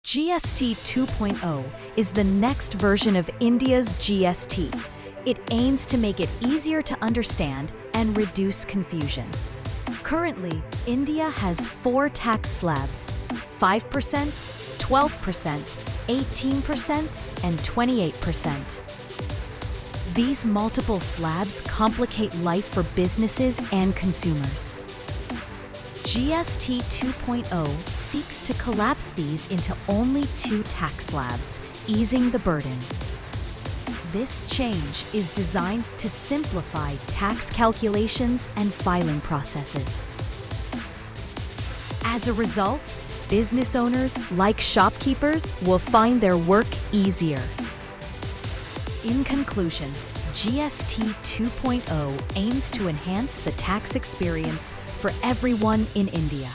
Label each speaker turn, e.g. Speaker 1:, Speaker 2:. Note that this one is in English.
Speaker 1: GST 2.0 is the next version of India's GST. It aims to make it easier to understand and reduce confusion. Currently, India has 4 tax slabs: 5%, 12%, 18%, and 28%. These multiple slabs complicate life for businesses and consumers. GST 2.0 seeks to collapse these into only 2 tax slabs, easing the burden. This change is designed to simplify tax calculations and filing processes. As a result, business owners, like shopkeepers, will find their work easier. In conclusion, GST 2.0 aims to enhance the tax experience for everyone in India.